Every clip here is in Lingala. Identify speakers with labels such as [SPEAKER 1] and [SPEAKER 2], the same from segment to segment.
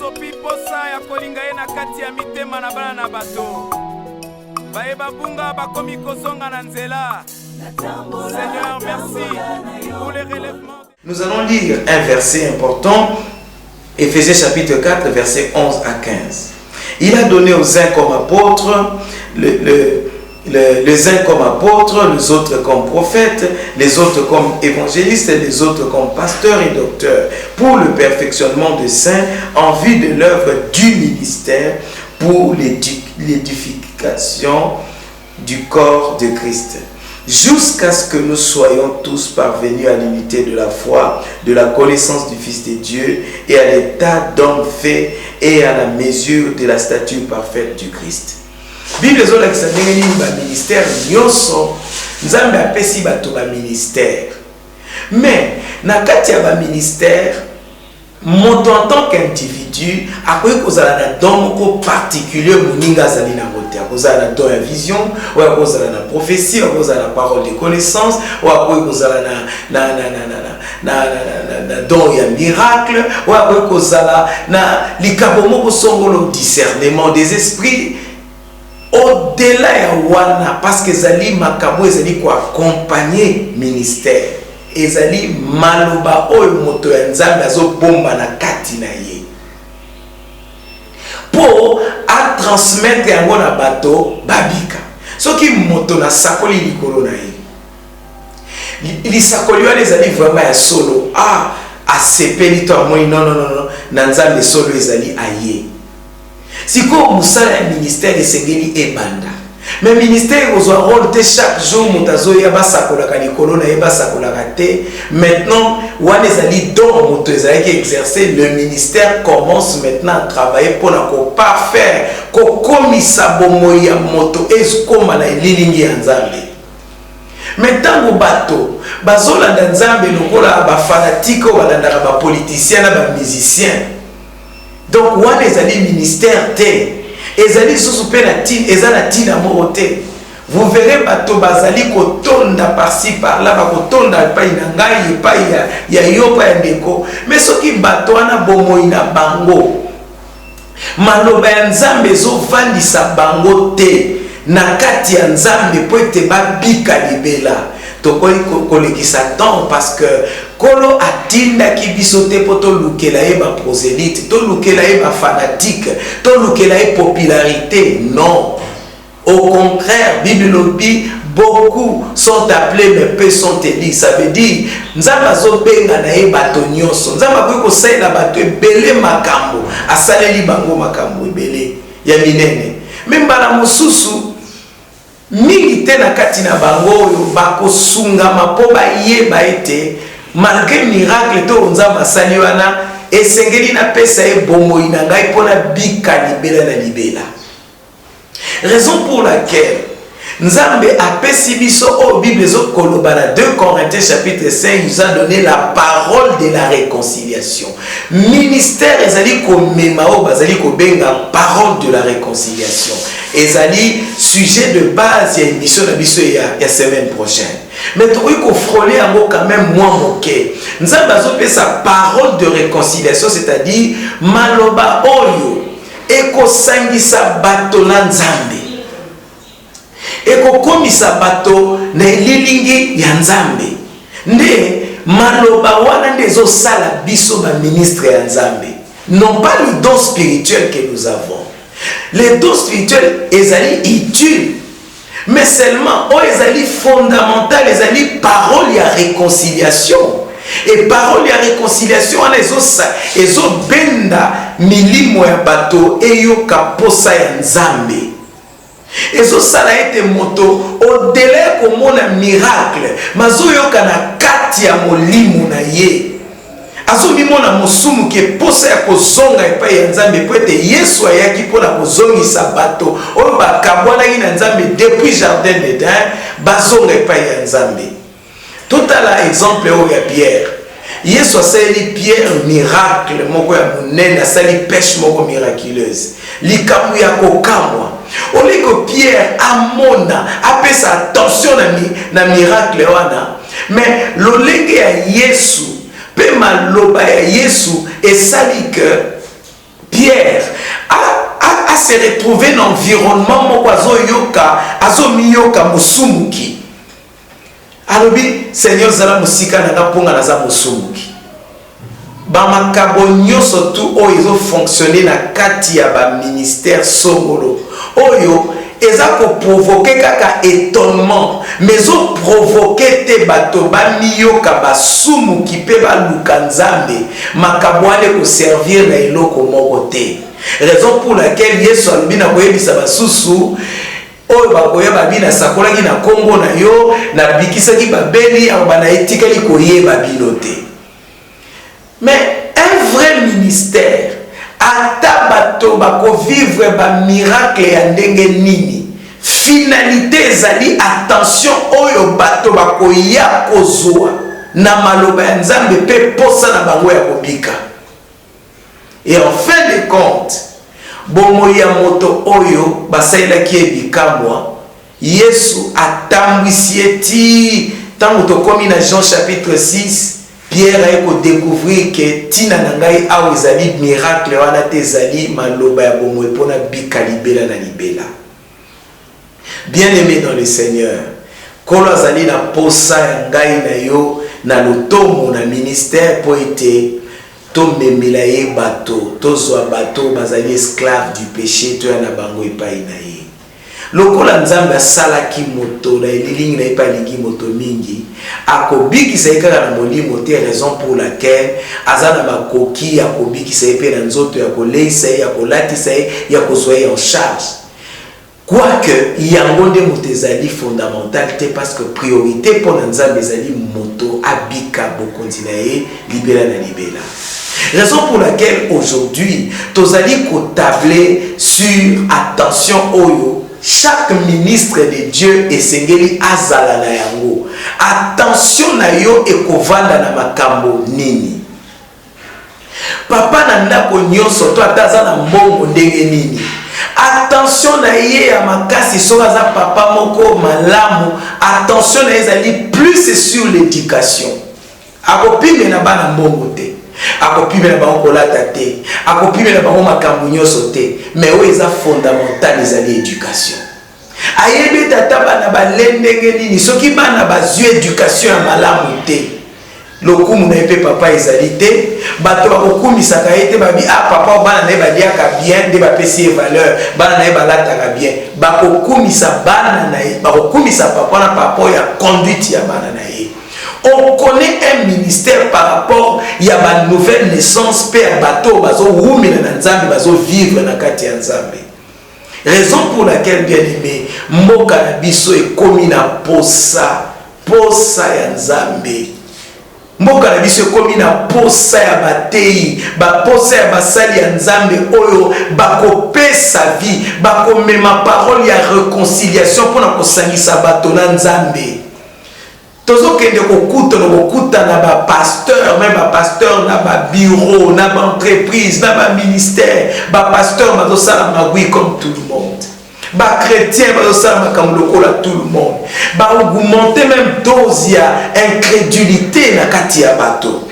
[SPEAKER 1] sopi posa ya kolinga ye na kati ya mitema na bana na bato. Baye babunga bakomi kozonga na nzela. Seigneur, merci pour les relèvements.
[SPEAKER 2] Nous allons lire un verset important, Éphésiens chapitre 4, versets 11 à 15. Il a donné aux uns comme apôtres, les uns comme apôtres, les autres comme prophètes, les autres comme évangélistes et les autres comme pasteurs et docteurs, pour le perfectionnement des saints en vue de l'œuvre du ministère, pour l'édification du corps de Christ, jusqu'à ce que nous soyons tous parvenus à l'unité de la foi, de la connaissance du Fils de Dieu et à l'état d'homme fait et à la mesure de la stature parfaite du Christ. Bible ezolakisa ndenge nini ba ministère nyonso Nzambe apesi bato ba ministère. Mais na kati ya ba ministère, moto en tant qu'individu akoki kozala na don moko particulier moninga azali na bote. Akozala na don ya vision, ou akozala na prophétie, ou akozala na parole de connaissance, ou akoki kozala na don ya miracle, ou akoki kozala na likabo moko songolo discernement des esprits. Au-delà ya wana, parce que zali makabo ezali ko accompagner ministère, ezali maloba oyo moto ya Nzambe azobomba na kati na ye pour a transmettre yango na bato babika. Soki moto na sakoli likolo na ye, li sakoli wana ezali vraiment ya solo, asepeli to amoi non na Nzambe solo ezali aye. Si comme musala ya ministère esengeli ebanda, mais ministère ozwa rôle te chaque jour motazo ya basakolaka likolo na ye basakolaka te. Maintenant wana ezali don moto ezali ki exercer, le ministère commence maintenant à travailler pour na ko parfaire ko komisa bomoi ya moto ezikoma na elilingi ya Nzambe. Maintenant bato bazolanda Nzambe lokola ba fanatique ou balandaka ba politicien na ba musicien. Donc, wana ezali ministère te. Ezali susu pe na tin, ezala tina moko te. Vous verrez bato bazali kotonda par-ci par-là, ba kotonda pa ina ngai pa ya yo pa ndeko. Mais soki bato wana bomoi na bango, maloba ya Nzambe ezovandisa bango te na kati ya Nzambe po ete babika libela. Tokoki kolekisa temps parce que kolo atinda ki biso te po tolukela ye ba prosélyte, tolukela ye ba fanatique, tolukela ye popularité. Non. Au contraire, Bible lobi, beaucoup sont appelés mais peu sont élus. Ça veut dire Nzambe azobenga na ye bato nyonso. Nzambe akoki kosalela bato ebele makambo, asaleli bango makambo ebele ya minene. Même bana mosusu mingi te na kati na bango oyo bakosungama po bayeba ete malgré miracle to Nzambe asali wana esengeli na pesa ye bomoi na ngai mpona bika libela na libela. Raison pour laquelle Nzambe apesi biso o Bible ezokoloba na 2 Corinthiens chapitre 5, il nous a donné la parole de la réconciliation. Ministère ezali komema o bazali kobenga parole de la réconciliation. Ezali sujet de base ya émission na biso ya semaine prochaine. Mais il faut frôler un mot quand même moins moqué. Nous avons fait sa parole de réconciliation, c'est-à-dire maloba oyo eko sangisa bato na Nzambe. Eko komisa bato na lilingi ya Nzambe. Nde maloba wana ndezo sala biso ba ministre ya Nzambe. Non pas le don spirituel que nous avons. Les dons spirituels ezali utiles. Mais seulement, ezali fondamental, ezali parole ya réconciliation. Et parole ya réconciliation, on ezo benda milimo ya bato eyo kaposa ya Nzambe. Ezo sala ete moto au-delà komona miracle, mazoyo kana kati ya molimo na ye. Azomi mona mosumu ke posa ya kozonga epai ya Nzambe po ete Yesu ayaki mpona kozongisa bato oyo bakabwanaki na Nzambe depuis jardin d'Eden bazonga epai ya Nzambe. Totala exemple oyo ya Pierre. Yesu asali Pierre miracle moko ya monene, asali pêche moko miraculeuse. Likambo ya kokamwa. Oliko Pierre amona apesa attention na miracle wana. Mais lolenge ya Yesu pe maloba ya Yesu esali que Pierre a se retrouvé dans l'environnement moko azomiyoka musumuki. Alobi Seigneur zala musika nanga ponga naza musumuki. Ba makabo nyonso tu oyo ezo fonctionner na kati ya ba ministère songolo. Oyo eza ko provoquer kaka étonnement, mais o provoquer te bato ba miyoka basumuki pe ba lukanzambe makabo ale ko servir na eloko moko te. Raison pour laquelle Yesu alobi na koyebisa basusu oyo bakoyeba bina sakolaki na kombo na yo na bikisaki babeli awo bana etikali koyeba bino te. Mais un vrai ministère ata bato bako vivre ba miracle ya ndenge nini, finalité ezali attention oyo bato bako ya kozwa na maloba ya Nzambe pe posa na bango ya kobika. Et en fin de compte, bomoya moto oyo basailaki ebikamwa Yesu atambwisi eti tango tokomi na Jean chapitre 6, Pierre a découvert que tina nangai awo ezali miracle wana te ezali maloba ya bomoe pona bika libela na libela. Bien-aimé dans le Seigneur, kolo azali na posa ya ngai na yo na lotomo na ministère po ete to memela ye bato tozwa bato bazali esclave du péché to ya na bango epai na ye. Lokola Nzambe asalaki moto na elilingi na epai lingi moto mingi akobikisa ye kaka na molimo te, raison pour laquelle aza na makoki ya kobikisa ye pe na nzoto ya koleisa ye ya kolatisa ye ya kozwa ye en charge. Quoique yango nde moto ezali fondamental te, parce que priorité pour Nzambe ezali moto abika bokonzi na ye libela na libela. Raison pour laquelle aujourd'hui tozali ko tabler sur attention oyo chaque ministre de Dieu esengeli azala na yango. Attention na yo ekovanda na makambo nini. Papa na ndako nyonso to ataza na mbongo ndenge nini. Attention na ye ya makasi soka za papa moko malamu. Attention na ezali plus sur l'éducation. Akopime na bana mbongo te. Akopime na bango kolata te, akopime na bango makambo nyonso te, mais oyo eza fondamental ezali éducation. Ayebe tata bana balendenge nini soki bana bazwi éducation ya malamu te, lokumu na epe papa ezali te, bato bakokumisaka ete babi papa bana na baliaka bien nde bapesi valeur, bana na balataka bien, bakokumisa bana na bakokumisa papa na papa ya conduite ya bana na ye. On connaît un ministère par rapport à la nouvelle naissance, père bateau, bazo wumina na Nzambe, bazo vivre na kati ya Nzambe. Raison pour laquelle, bien aimé, mboka na biso ekomi na posa ya Nzambe. Mboka na biso ekomi na posa ya batei, ba posa ya basali ya Nzambe oyo bakopesa vie, bakomema parole ya réconciliation pour na kosangisa bato na Nzambe. Tozo kende kokuta no kokuta na ba pasteur, même ba pasteur na ba bureau, na ba entreprise, na ba ministère, ba pasteur bazo sala magui comme tout le monde. Ba chrétien bazo sala makambo lokola tout le monde. Ba augmenter même dose ya incrédulité na kati ya bato.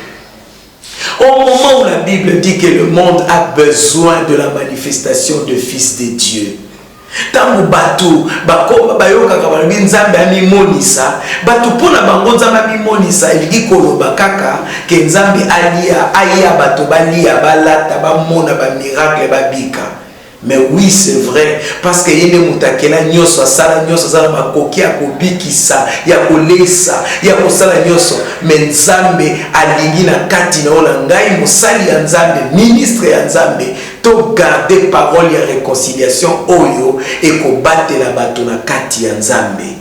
[SPEAKER 2] Au moment où la Bible dit que le monde a besoin de la manifestation de fils de Dieu. Tangu batu bakoma bayoka kabalobi Nzambe amikonisa batu pona bango Nzambe amikonisa eliki koloba kaka ke Nzambe alia batu balia balata bamona ba miracle babika. Mais oui, c'est vrai, parce que yene mutakela nyoso asala nyoso sala makoki akobikisa ya kolesa ya kosala nyoso, mais Nzambe alingi na kati na ola ngai mosali ya Nzambe, ministre ya Nzambe to garder parole ya réconciliation oyo ekobate la bato na kati ya Nzambe.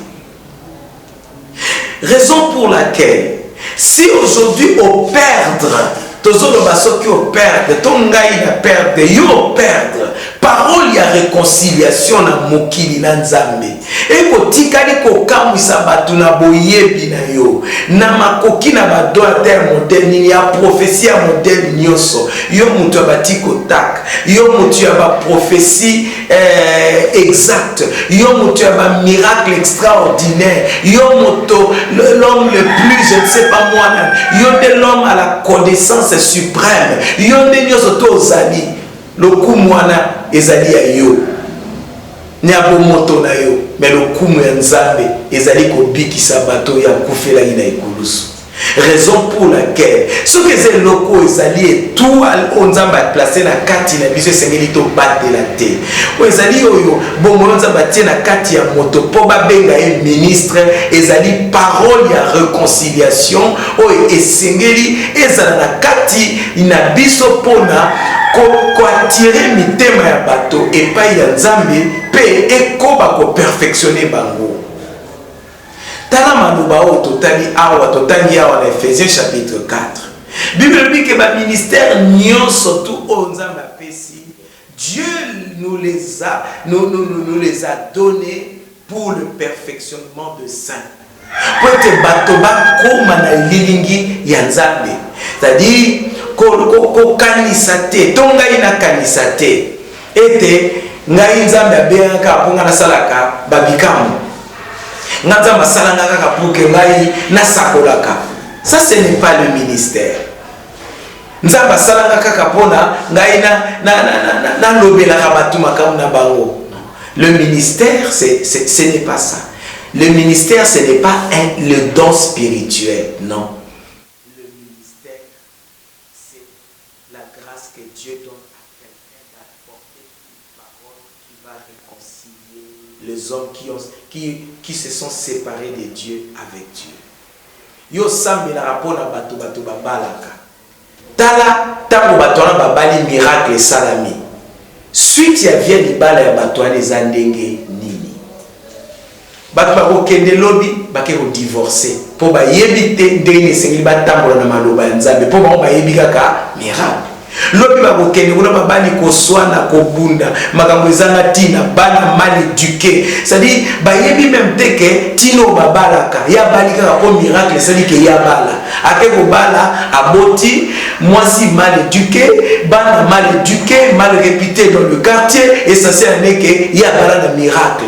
[SPEAKER 2] Raison pour laquelle si aujourd'hui on perdre tozolo basoki o perdre ton ngai na perdre yo perdre parole ya réconciliation na mokili na Nzambe eko tikali ko kamwisa bato na boyebi na yo na makoki na badoateur moderne ya prophétie moderne nyoso yo mutu abatiko tak yo mutu ya ba prophétie exacte yo mutu ya ba miracle extraordinaire yo moto l'homme le plus je ne sais pas moi yo de l'homme à la connaissance suprême yo de nyoso to zali. lokumu wana ezali ya yo nya bomoto na yo mais lokumu ya nzambe ezali kobikisa bato ya kufelaki na ekulusu. Raison pour laquelle ce que c'est loko ezali tout on nzambe a placé na kati na biso esengeli to batela te o ezali oyo bongo nzambe tie na kati ya moto po babenga ye ministre ezali parole ya réconciliation o esengeli ezala na kati na biso pona ko attirer mitema ya bato epai ya nzambe pe ekoba ko perfectionner bango. Tala maloba o totali awa na Ephésiens chapitre 4. Bible dit que ba ministère nyon surtout o nzambe apesi Dieu nous les a donnés pour le perfectionnement de saints. Pour que bato ba koma na lilingi ya nzambe. C'est-à-dire ko kanisa te tonga ina kanisa te ete ngai nzambe abenga ponga na salaka babikamu. Ça ce n'est pas le ministère. Le ministère ce n'est pas ça. Le ministère ce n'est pas le don spirituel, non. Le ministère c'est la grâce que Dieu donne à quelqu'un d'apporter une parole qui va réconcilier les hommes qui se sont séparés de Dieu avec Dieu. Yo sambe na rapona bato babalaka. Tala tango bato na babali miracle salami. Suite ya vient libala ya bato les andenge nini. Bato ba kende lobi bake ko divorcer. Po ba yebite ndenge sengi batambola na maloba ya Nzambe po ba yebika ka miracle. Lobi ba kokende kuna babali koswana kobunda makambo ezanga tina bana mal éduqué, c'est-à-dire ba yebi même teke tino babalaka ya balika ko miracle, c'est-à-dire que ya bala ake ko bala aboti mwasi mal éduqué, bana mal éduqué, mal réputé dans le quartier et ça c'est un que ya bala na miracle.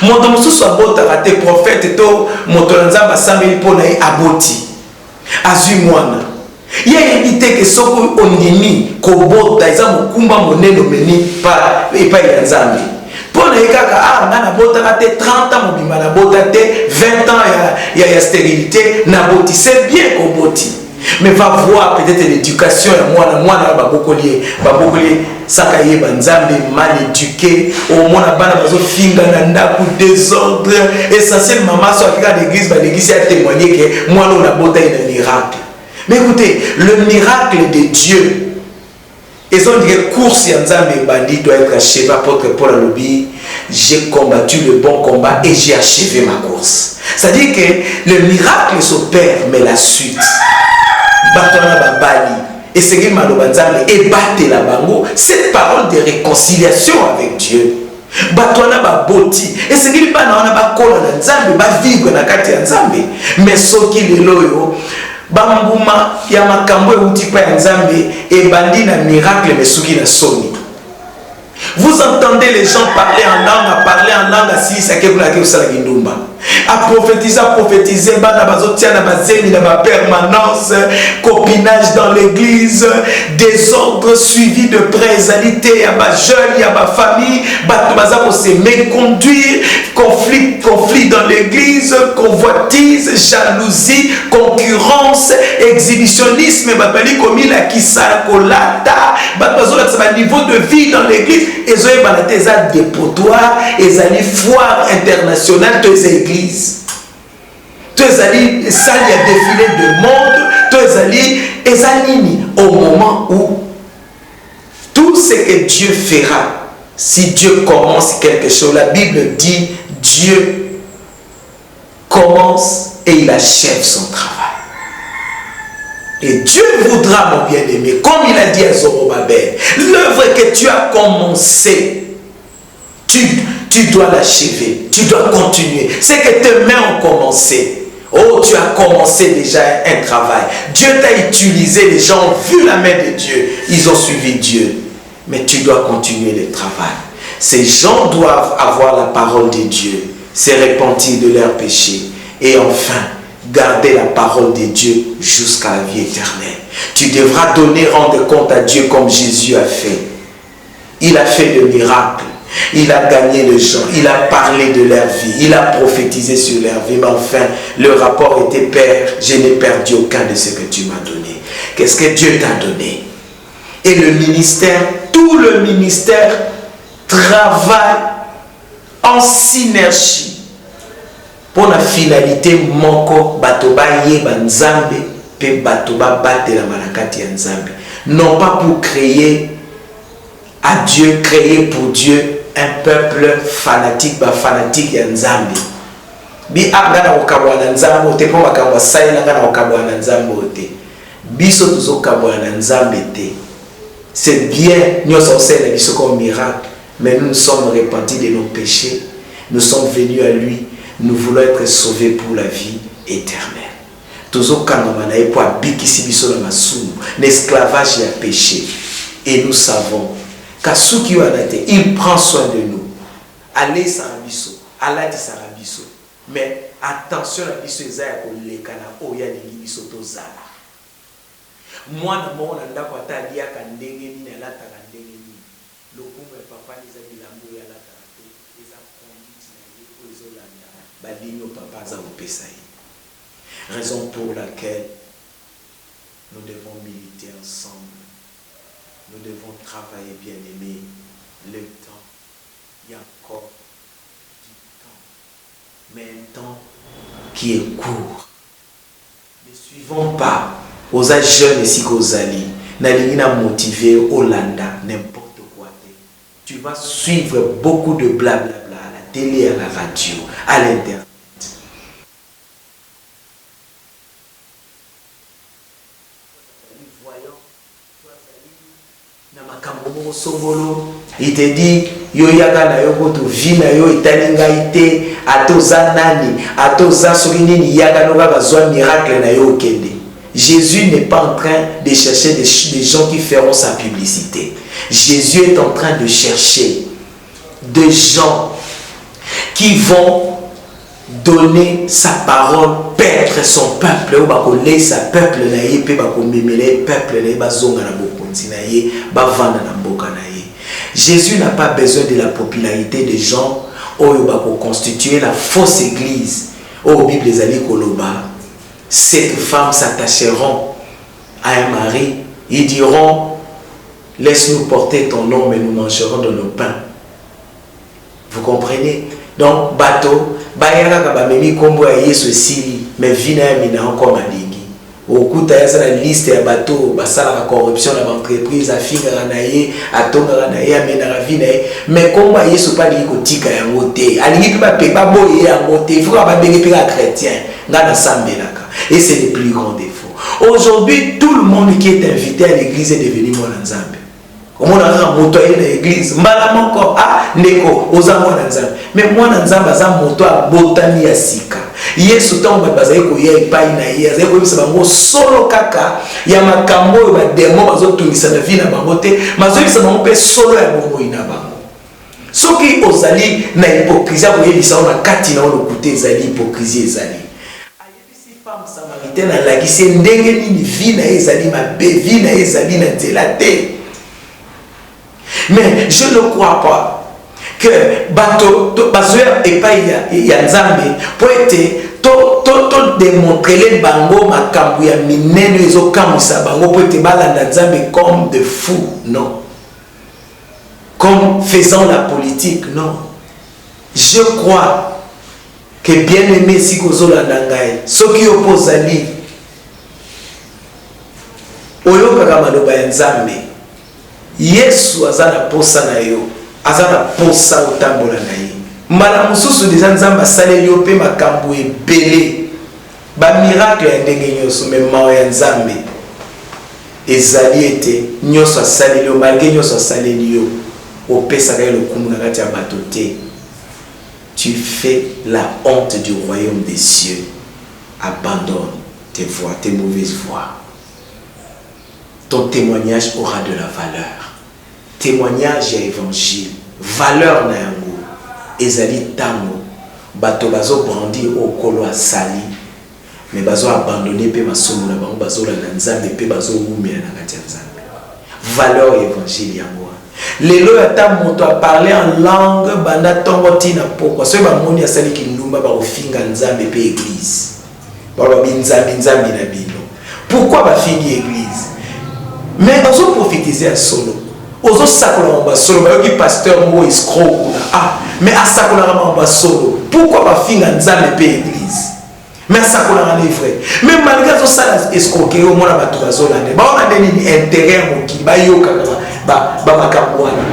[SPEAKER 2] Moto mususu abota rate prophète to moto nzamba sameli pona aboti azui mwana. Il y a évité que ce qu'on ennemi, kobota, ils ont kumba moneno meni pas et pas y nzambi. Pour les gars, na bota raté 30 ans mobima na bota té 20 ans il y a stérilité na boti, c'est bien koboti. Mais va voir peut-être l'éducation ya moi na babokolier sakaye banzambe mal éduqué au moins bana bazo finga na ndaku désordre essentiel maman so akika l'église a témoigné que moi na bota ina miracle. Mais écoutez, le miracle de Dieu, ils ont dit que course Yanzambe Bandi doit être achevé. Apôtre Paul Alobi, j'ai combattu le bon combat et j'ai achevé ma course. C'est-à-dire que le miracle s'opère, mais la suite. Batona Babali, et c'est que Malobanzambe et batte la bango, cette parole de réconciliation avec Dieu. Batona Baboti, et c'est qu'il bana on a bakola na Nzambe, ba vivre na kati ya Nzambe, mais soki leloyo. Bambuma ya makambo euti pa ya Nzambe et bandi na miracle mesuki na soni. Vous entendez les gens parler en langue si ça ke kuna ke usala kindumba. A prophétiser bana bazotia na bazemi na ba permanence, copinage dans l'église, désordre suivi de près, alité ya ba jeune, ya ba famille, bato baza ko se méconduire, conflit dans l'église, convoitise, jalousie, concurrence, exhibitionnisme, babali komi la kisala kolata, bato bazo la niveau de vie dans l'église, ezoye banate eza dépotoir, ezali foire internationale de églises. Tu es allé, ça y a défilé de monde, tu es allé, ezalini au moment où tout ce que Dieu fera, si Dieu commence quelque chose, la Bible dit Dieu commence et il achève son travail. Et Dieu voudra, mon bien-aimé, comme il a dit à Zorobabel, l'œuvre que tu as commencé, tu dois l'achever, tu dois continuer. C'est que tes mains ont commencé. Oh, tu as commencé déjà un travail. Dieu t'a utilisé, les gens ont vu la main de Dieu, ils ont suivi Dieu. Mais tu dois continuer le travail. Ces gens doivent avoir la parole de Dieu, se repentir de leurs péchés et enfin garder la parole de Dieu jusqu'à la vie éternelle. Tu devras rendre compte à Dieu comme Jésus a fait. Il a fait le miracle. Il a gagné les gens. Il a parlé de leur vie. Il a prophétisé sur leur vie. Mais enfin, le rapport était: Père, je n'ai perdu aucun de ce que tu m'as donné. Qu'est-ce que Dieu t'a donné? Et le ministère, tout le ministère travaille en synergie pour la finalité moko bato ba yeba nzambe pe bato ba batela malakati ya nzambe, non pas pour créer à Dieu, créer pour Dieu un peuple fanatique, ba fanatique ya nzambe. Bi abana okabwana nzambe te po makamwa saina kana okabwana nzambe te. Biso tuzo kabwana nzambe te. C'est bien, nous sommes célèbres comme miracle, mais nous nous sommes repentis de nos péchés. Nous sommes venus à lui. Nous voulons être sauvés pour la vie éternelle. Toujours quand on a eu pour l'esclavage et le péché. Et nous savons qu'à ce qui il prend soin de nous. Allez sarabiso, allez sarabiso. Mais attention à biso ezaya ko lekana oya ni biso tozala. Mwana mona ndako ataliaka ndenge nini alataka ndenge nini. Lokumu ya papa niza bilambo ya lataka te eza conduite na ye ko ezolanda balinyo papa za opesa ye. Raison pour laquelle nous devons militer ensemble. Nous devons travailler, bien aimé. Le temps, il y a encore du temps, mais un temps qui est court. Ne suivons pas aux jeunes ici qu'aux alliés. N'allez motiver Hollanda, n'importe quoi. Tu vas suivre beaucoup de blablabla à la télé, à la radio, à l'internet. Il te dit yo yaka na yo ko to vie na yo italinga ite atoza nani atoza sokinini yaka no ba zwa miracle na yo kende. Jésus n'est pas en train de chercher des gens qui feront sa publicité. Jésus est en train de chercher des gens qui vont donner sa parole, paître son peuple, ou bakoler sa peuple na ye pe bakomemele peuple na ye bazonga na bokonzi na ye bavanda na mboka na ye. Jésus n'a pas besoin de la popularité des gens oyo bako constituer la fausse église. Au Bible ezali koloba, cette femme s'attacheront à un mari, ils diront laisse-nous porter ton nom mais nous mangerons de nos pains. Vous comprenez? Donc bateau bayaka kabamemi kombo ya Yesu sili mais vina ya mina encore malingi. Okuta ya la liste ya bateau basala la corruption na entreprise afinga na ye atonga na ye amena la vina mais kombo ya Yesu pa liko tika ya ngote. Alingi pe ba pepa boye ya ngote, il faut ba bengi pe chrétien ngana sambelaka. Et c'est le plus grand défaut. Aujourd'hui, tout le monde qui est invité à l'église est devenu mwana nzambe. On a moto à l'église, malamon ko neko ozamo na nzambe. Mais mwana nzambe za moto a botani ya sika. Yesu tango bazali ko ya ipai na ye, azali ko bisa bango solo kaka ya makambo ba demo bazotungisa na vie na bango te, mazo bisa bango pe solo ya bongo ina bango. Soki ozali na hypocrisie ko yebisa na kati na lokuté ezali hypocrisie ezali. Ayebisi femme samaritaine alakisi ndenge nini vie na ezali mabe, vie na ezali na nzela te. Mais je ne crois pas que bateau bazoya epai ya nzambe pour être démontrer les bango makambu ya minene ezo kamusa bango pour être balanda nzambe comme de fous, non. Comme faisant la politique, non. Je crois que bien aimé si kozolanda ngai soki opozali oyokaka maloba ya nzambe Yesu azana posa na yo, azana posa utambola na ye. Mbala mususu deja nzamba saleli yo pe makambo ebele. Ba miracle ya ndenge nyoso mema ya nzambe. Ezali ete nyoso saleli yo malgré nyoso saleli yo. Opesa ka le kumu na kati ya bato te. Tu fais la honte du royaume des cieux. Abandonne tes voies, tes mauvaises voies. Ton témoignage aura de la valeur. Témoignage et évangile. Valeur na yango. Ezali tango. Bato bazo brandi au kolo asali. mais bazo abandonné pe masolo na bango bazo la nzambe pe bazo umela na kati ya nzambe. Valeur évangile yango. Lelo ata moto a parler en langue banda tongo tina poko so ba moni asali kindumba ba ofinga nzambe pe église. Ba binzambe na bino. Pourquoi ba fingi église? Mais ozo prophétiser à solo. Ozo sakola ba solo ba yoki pasteur mo escroc ah mais asakola ba solo. Pourquoi ba finga nzambe pe église? Mais asakola na vrai. Mais malgré ça ça escroquer au mona bato bazolande. Ba on a des intérêt mo ki ba yoka ba makambo wana.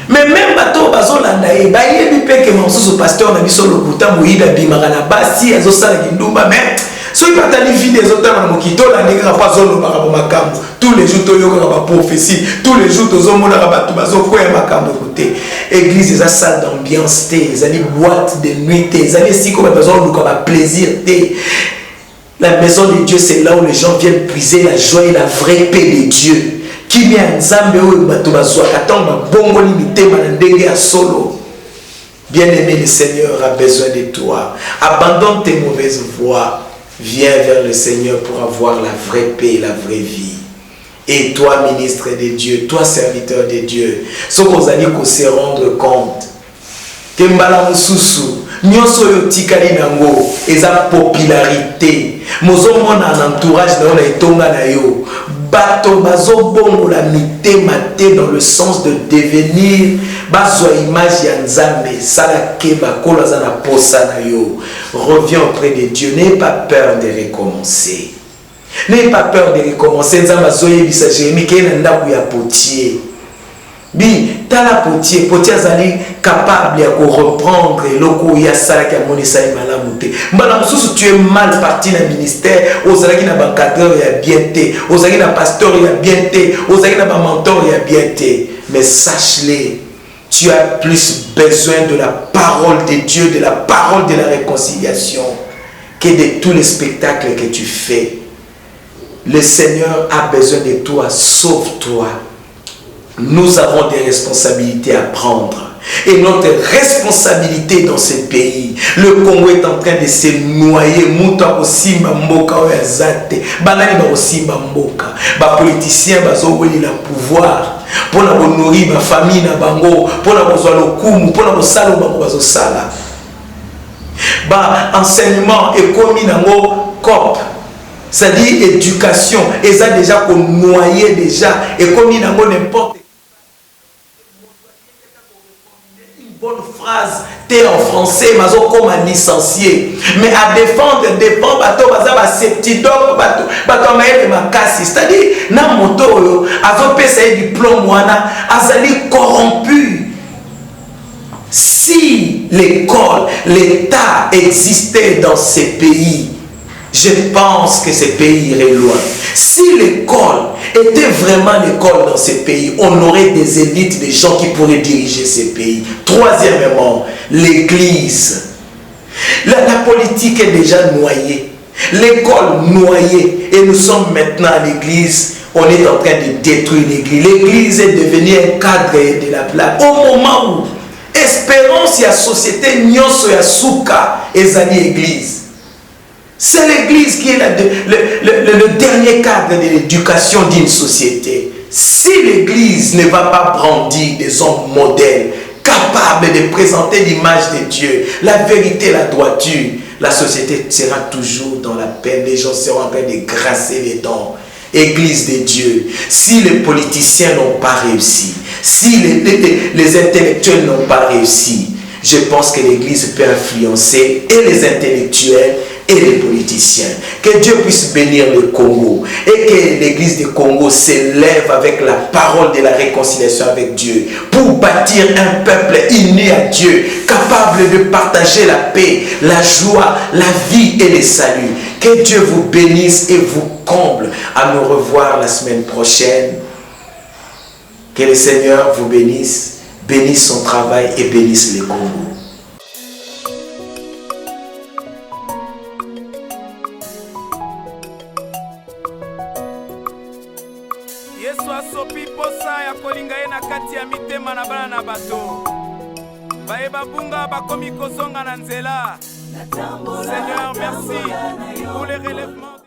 [SPEAKER 2] Mais même bato bazolanda e ba yebi pe ke mosusu pasteur na biso lokuta moyiba bimaka na basi azosala kindumba mais so il patali vie des autres na mokito la ndeka pas zolo ba makambo tous les jours toyoka ba prophétie tous les jours tozomona bato bazokoya makambo côté église eza salle d'ambiance té ezali boîte de nuit té ezali siko ba besoin luka ba plaisir té. La maison de Dieu c'est là où les gens viennent puiser la joie et la vraie paix de Dieu. Qui vient nzambe oyo bato bazwa katanga bongo limitema na ndenge ya solo. Bien-aimé, le Seigneur a besoin de toi. Abandonne tes mauvaises voies. Viens vers le Seigneur pour avoir la vraie paix et la vraie vie. Et toi, ministre de Dieu, toi, serviteur de Dieu, ce qu'on a dit qu'on se rendre compte que mbala mususu nyonso yo tikali nango eza popularité. Mozo mona en entourage na ona etonga na yo. Bato bazo bongo la mitema te dans le sens de devenir bazwa image ya nzambe sala ke bakola za na posa na yo. Reviens auprès de Dieu, n'aie pas peur de recommencer. N'aie pas peur de recommencer. Nzambe azoyebisa Jérémie ke na ndaku ya potier. Bi tala potier azali capable ya ko reprendre loko ya sala ki amonisa malamu te. Mbala mususu tu es mal parti na ministère, ozalaki na bancadreur ya bien te, ozalaki na pasteur ya bien te, ozalaki na ba mentor ya bien te. Mais sache-le, tu as plus besoin de la parole de Dieu, de la parole de la réconciliation que de tous les spectacles que tu fais. Le Seigneur a besoin de toi, sauve-toi. Nous avons des responsabilités à prendre. Et notre responsabilité dans ce pays, le Congo est en train de se noyer. Mouta aussi Mboka Oyazate, Banani ba aussi Mboka, ba politiciens bazoweli la pouvoir pour na nourrir ma famille na bango, pour na bozwa lokumu, pour na bosala bango bazosala. Ba enseignement et commis nango cop. C'est-à-dire éducation, et ça déjà qu'on noyait déjà et commis nango n'importe bonne phrase t'es en français mais comme un licencié mais à défendre bateau baza ba septidor bateau maël ma kasi c'est-à-dire na moto azo pesa diplôme wana azali corrompu. Si l'école, l'État existait dans ces pays, je pense que ces pays iraient loin. Si l'école était vraiment l'école dans ces pays, on aurait des élites, des gens qui pourraient diriger ces pays. Troisièmement, l'Église. La politique est déjà noyée. L'école noyée. Et nous sommes maintenant à l'Église. On est en train de détruire l'Église. L'Église est devenue un cadre de la blague. Au moment où espérance et la société nyonso ya souka ezali Église. C'est l'Église qui est le dernier cadre de l'éducation d'une société. Si l'Église ne va pas brandir des hommes modèles, capables de présenter l'image de Dieu, la vérité, la droiture, la société sera toujours dans la peine. Les gens seront en train de grasser les dents. Église de Dieu, si les politiciens n'ont pas réussi, si les intellectuels n'ont pas réussi, je pense que l'Église peut influencer et les intellectuels et les politiciens. Que Dieu puisse bénir le Congo et que l'Église du Congo s'élève avec la parole de la réconciliation avec Dieu pour bâtir un peuple uni à Dieu, capable de partager la paix, la joie, la vie et le salut. Que Dieu vous bénisse et vous comble. À nous revoir la semaine prochaine. Que le Seigneur vous bénisse, bénisse son travail et bénisse le Congo.
[SPEAKER 1] Yesu asopi posa ya kolinga ye na kati ya mitema na bana na bato. Baye babunga bakomi kozonga na nzela. Seigneur, merci pour les relèvements.